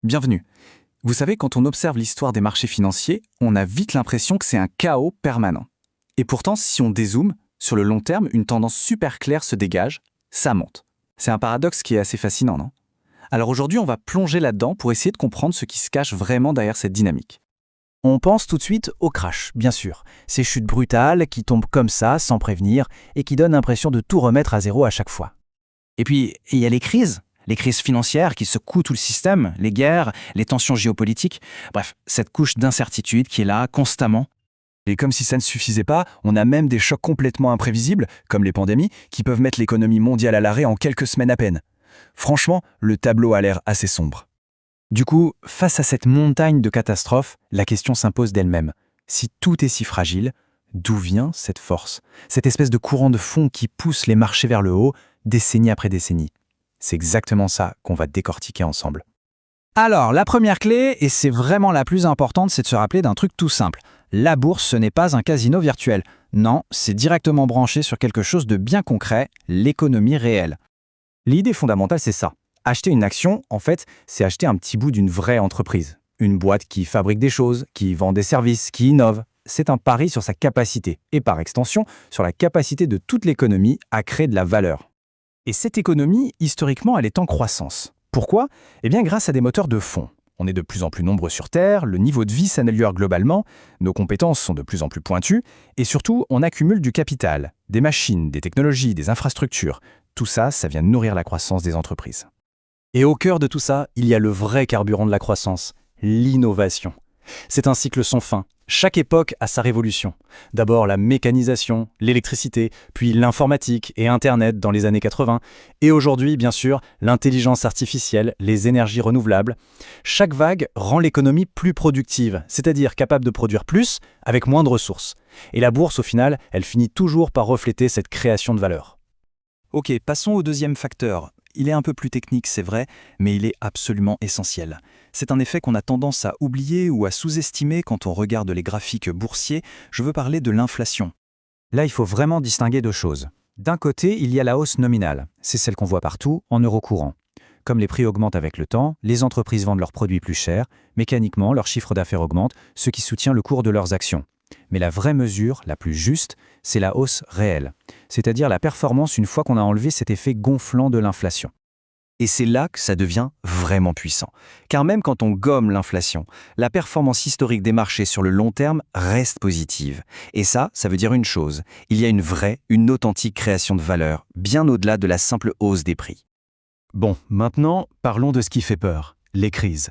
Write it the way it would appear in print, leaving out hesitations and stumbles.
Bienvenue. Vous savez, quand on observe l'histoire des marchés financiers, on a vite l'impression que c'est un chaos permanent. Et pourtant, si on dézoome, sur le long terme, une tendance super claire se dégage, ça monte. C'est un paradoxe qui est assez fascinant, non? Alors aujourd'hui, on va plonger là-dedans pour essayer de comprendre ce qui se cache vraiment derrière cette dynamique. On pense tout de suite au crash, bien sûr. Ces chutes brutales qui tombent comme ça, sans prévenir, et qui donnent l'impression de tout remettre à zéro à chaque fois. Et puis, il y a les crises financières qui secouent tout le système, les guerres, les tensions géopolitiques. Bref, cette couche d'incertitude qui est là constamment. Et comme si ça ne suffisait pas, on a même des chocs complètement imprévisibles, comme les pandémies, qui peuvent mettre l'économie mondiale à l'arrêt en quelques semaines à peine. Franchement, le tableau a l'air assez sombre. Du coup, face à cette montagne de catastrophes, la question s'impose d'elle-même. Si tout est si fragile, d'où vient cette force? Cette espèce de courant de fond qui pousse les marchés vers le haut, décennie après décennie. C'est exactement ça qu'on va décortiquer ensemble. Alors, la première clé, et c'est vraiment la plus importante, c'est de se rappeler d'un truc tout simple. La bourse, ce n'est pas un casino virtuel. Non, c'est directement branché sur quelque chose de bien concret, l'économie réelle. L'idée fondamentale, c'est ça. Acheter une action, en fait, c'est acheter un petit bout d'une vraie entreprise. Une boîte qui fabrique des choses, qui vend des services, qui innove. C'est un pari sur sa capacité, et par extension, sur la capacité de toute l'économie à créer de la valeur. Et cette économie, historiquement, elle est en croissance. Pourquoi? Eh bien, grâce à des moteurs de fond. On est de plus en plus nombreux sur Terre, le niveau de vie s'améliore globalement, nos compétences sont de plus en plus pointues, et surtout, on accumule du capital, des machines, des technologies, des infrastructures. Tout ça, ça vient nourrir la croissance des entreprises. Et au cœur de tout ça, il y a le vrai carburant de la croissance, l'innovation. C'est un cycle sans fin. Chaque époque a sa révolution. D'abord la mécanisation, l'électricité, puis l'informatique et Internet dans les années 80. Et aujourd'hui, bien sûr, l'intelligence artificielle, les énergies renouvelables. Chaque vague rend l'économie plus productive, c'est-à-dire capable de produire plus avec moins de ressources. Et la bourse, au final, elle finit toujours par refléter cette création de valeur. Ok, passons au deuxième facteur. Il est un peu plus technique, c'est vrai, mais il est absolument essentiel. C'est un effet qu'on a tendance à oublier ou à sous-estimer quand on regarde les graphiques boursiers. Je veux parler de l'inflation. Là, il faut vraiment distinguer deux choses. D'un côté, il y a la hausse nominale. C'est celle qu'on voit partout, en euros courants. Comme les prix augmentent avec le temps, les entreprises vendent leurs produits plus chers. Mécaniquement, leur chiffre d'affaires augmente, ce qui soutient le cours de leurs actions. Mais la vraie mesure, la plus juste, c'est la hausse réelle, c'est-à-dire la performance une fois qu'on a enlevé cet effet gonflant de l'inflation. Et c'est là que ça devient vraiment puissant. Car même quand on gomme l'inflation, la performance historique des marchés sur le long terme reste positive. Et ça veut dire une chose, il y a une authentique création de valeur, bien au-delà de la simple hausse des prix. Bon, maintenant, parlons de ce qui fait peur, les crises.